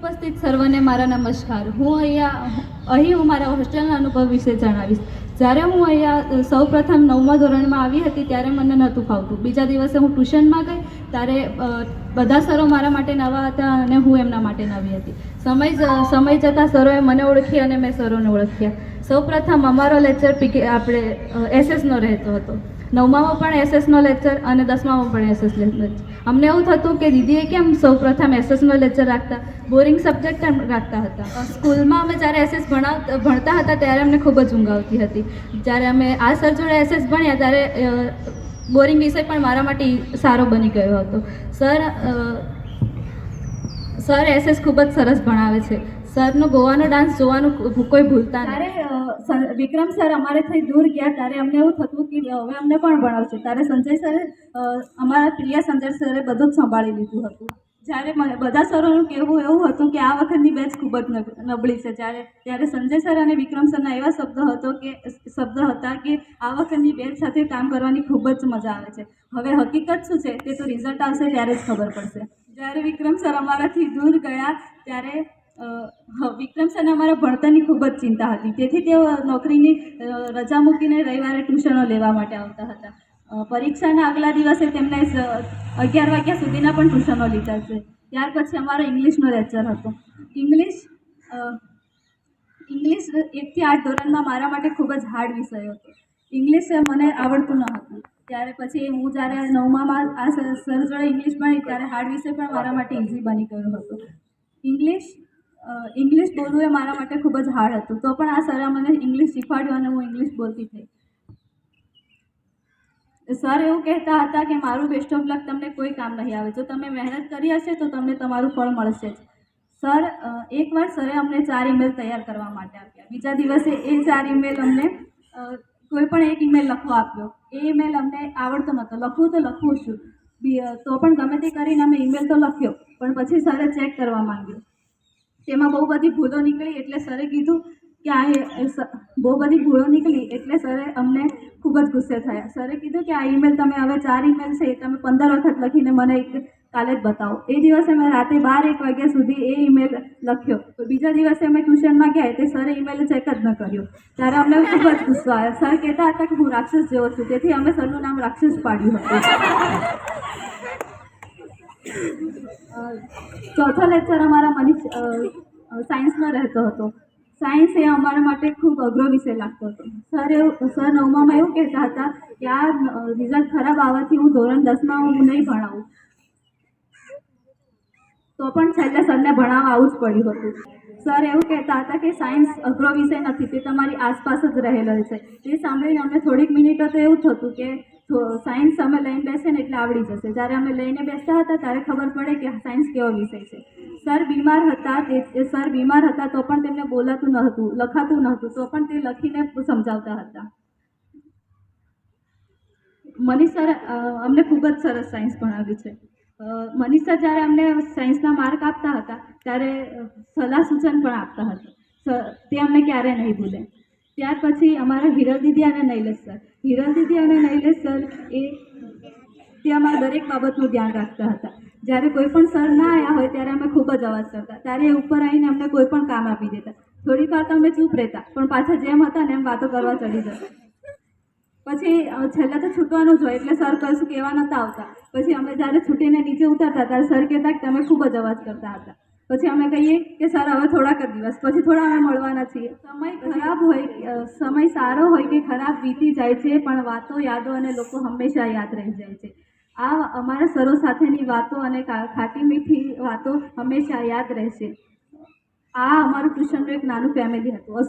ઉપસ્થિત સર્વને મારા નમસ્કાર। હું મારા હોસ્ટેલના અનુભવ વિશે જણાવીશ। જ્યારે હું અહીંયા સૌપ્રથમ 9મા ધોરણમાં આવી હતી ત્યારે મને નહોતું ફાવતું। બીજા દિવસે હું ટ્યુશનમાં ગઈ ત્યારે બધા સરો મારા માટે નવા હતા અને હું એમના માટે નવી હતી। સમય જતાં સરોએ મને ઓળખી અને મેં સરોને ઓળખ્યા। સૌપ્રથમ અમારો લેક્ચર આપણે એસએસનો રહેતો હતો। 9મામાં પણ એસએસનો લેક્ચર અને 10મામાં પણ એસએસ લેક્ચર। અમને એવું થતું કે દીદીએ કેમ સૌપ્રથમ એસએસનો લેક્ચર રાખતા, બોરિંગ સબ્જેક્ટ કેમ રાખતા હતા। સ્કૂલમાં અમે જ્યારે એસએસ ભણતા હતા ત્યારે અમને ખૂબ જ ઊંઘ આવતી હતી। જ્યારે અમે આ સર જોડે એસએસ ભણ્યા ત્યારે બોરિંગ વિષય પણ મારા માટે સારો બની ગયો હતો। સર એસએસ ખૂબ જ સરસ ભણાવે છે। સરનો ગોવાનો ડાન્સ જોવાનું કોઈ ભૂલતા નહીં। ત્યારે વિક્રમ સર અમારેથી દૂર ગયા ત્યારે અમને એવું થતું કે હવે અમને પણ ભણાવશે। ત્યારે સંજય સરે અમારા પ્રિય સંજય સરે બધું જ સંભાળી લીધું હતું। જ્યારે બધા સરોનું કહેવું એવું હતું કે આ વખતની બેચ ખૂબ જ નબળી છે। ત્યારે સંજય સર અને વિક્રમ સરના એવા શબ્દ હતા કે આ વખતની બેચ સાથે કામ કરવાની ખૂબ જ મજા આવે છે। હવે હકીકત શું છે તે તો રિઝલ્ટ આવશે ત્યારે જ ખબર પડશે। જ્યારે વિક્રમ સર અમારાથી દૂર ગયા ત્યારે વિક્રમ સરને અમારા ભણતરની ખૂબ જ ચિંતા હતી, તેથી તેઓ નોકરીની રજા મૂકીને રવિવારે ટ્યુશનો લેવા માટે આવતા હતા। પરીક્ષાના આગલા દિવસે તેમણે 11 વાગ્યા સુધીના પણ ટ્યુશનો લીધા છે। ત્યાર પછી અમારો ઇંગ્લિશનો લેક્ચર હતો। ઇંગ્લિશ 1 થી 8 ધોરણમાં મારા માટે ખૂબ જ હાર્ડ વિષય હતો। ઇંગ્લિશ મને આવડતું ન હતું। ત્યારે પછી હું જ્યારે 9મામાં આ સર જોડે ઇંગ્લિશ ભણી ત્યારે હાર્ડ વિષય પણ મારા માટે ઇઝી બની ગયો હતો। ઇંગ્લિશ બોલવું એ મારા માટે ખૂબ જ હાર્ડ હતું, તો પણ આ સરે મને ઇંગ્લિશ શીખવાડ્યું અને હું ઇંગ્લિશ બોલતી થઈ। સર એવું કહેતા હતા કે મારું બેસ્ટ ઓફ લક તમને કોઈ કામ નહીં આવે। જો તમે મહેનત કરી હશે તો તમને તમારું ફળ મળશે જ। એકવાર સરે અમને 4 ઈમેલ તૈયાર કરવા માટે આપ્યા। બીજા દિવસે એ 4 ઈમેલ અમને કોઈ પણ એક ઈમેલ લખવા આપ્યો। એ ઈમેલ અમને આવડતો નહોતો, લખવું તો લખવું શું, તો પણ ગમે તે કરીને અમે ઈમેલ તો લખ્યો, પણ પછી સરે ચેક કરવા માંગ્યો। તેમાં બહુ બધી ભૂલો નીકળી એટલે સરે કીધું કે બહુ બધી ભૂલો નીકળી એટલે સરે અમને ખૂબ જ ગુસ્સે થયા। સરે કીધું કે આ ઈમેલ તમે હવે 4 ઈમેલ છે તમે 15 વખત લખીને મને કાલે જ બતાવો। એ દિવસે મેં રાતે 12-1 વાગ્યા સુધી એ ઈમેલ લખ્યો। તો બીજા દિવસે અમે ટ્યુશનમાં ગયા એટલે સરે ઈમેલ ચેક જ ન કર્યો। ત્યારે અમને ખૂબ જ ગુસ્સો આવ્યો। સર કહેતા હતા કે હું રાક્ષસ જેવો છું, તેથી અમે સરનું નામ રાક્ષસ પાડ્યું હતું। ચોથો લેક્ચર અમારા સાયન્સનો રહેતો હતો। સાયન્સ એ અમારા માટે ખૂબ અઘરો વિષય લાગતો હતો। સર 9મામાં એવું કહેતા હતા કે આ રિઝલ્ટ ખરાબ આવવાથી હું ધોરણ 10માં નહીં ભણાવું, તો પણ છેલ્લે સરને ભણાવવા આવવું જ પડ્યું હતું। સર એવું કહેતા હતા કે સાયન્સ અઘરો વિષય નથી, તે તમારી આસપાસ જ રહેલો છે। તે સાંભળીને અમને થોડીક મિનિટો તો એવું થતું કે સાયન્સ અમે લઈને બેસે ને એટલે આવડી જશે। જ્યારે અમે લઈને બેસતા હતા ત્યારે ખબર પડે કે સાયન્સ કેવો વિષય છે। સર બીમાર હતા તો પણ તેમને બોલાતું ન હતું, લખાતું ન હતું, તો પણ તે લખીને સમજાવતા હતા। મનીષ સર અમને ખૂબ જ સરસ સાયન્સ ભણાવ્યું છે। મનીષ સર જ્યારે અમને સાયન્સના માર્ક આપતા હતા ત્યારે સલાહ સૂચન પણ આપતા હતા, તે અમને ક્યારેય નહીં ભૂલે। ત્યાર પછી અમારા હિરલ દીદી અને નૈલેશ સર તે અમારા દરેક બાબતનું ધ્યાન રાખતા હતા। જ્યારે કોઈ પણ સર ના આવ્યા હોય ત્યારે અમે ખૂબ જ અવાજ કરતા, ત્યારે એ ઉપર આવીને અમને કોઈ પણ કામ આપી દેતા। થોડીક વાર તો અમે ચૂપ રહેતા, પણ પાછા જેમ હતા ને એમ વાતો કરવા ચડી જતા। પછી છેલ્લે તો છૂટવાનું જ હોય એટલે સર કશું કહેવા નહોતા આવતા। પછી અમે જ્યારે છૂટીને નીચે ઉતરતા ત્યારે સર કહેતા કે તમે ખૂબ જ અવાજ કરતા હતા। પછી અમે કહીએ કે સર હવે થોડાક જ દિવસ પછી થોડા અમે મળવાના છીએ। સમય સારો હોય કે ખરાબ વીતી જાય છે, પણ વાતો, યાદો અને લોકો હંમેશા યાદ રહી જાય છે। આ અમારા સરો સાથેની વાતો અને ખાટી મીઠી વાતો હંમેશા યાદ રહેશે। આ અમારું ટ્યુશનનું એક નાનું ફેમિલી હતું।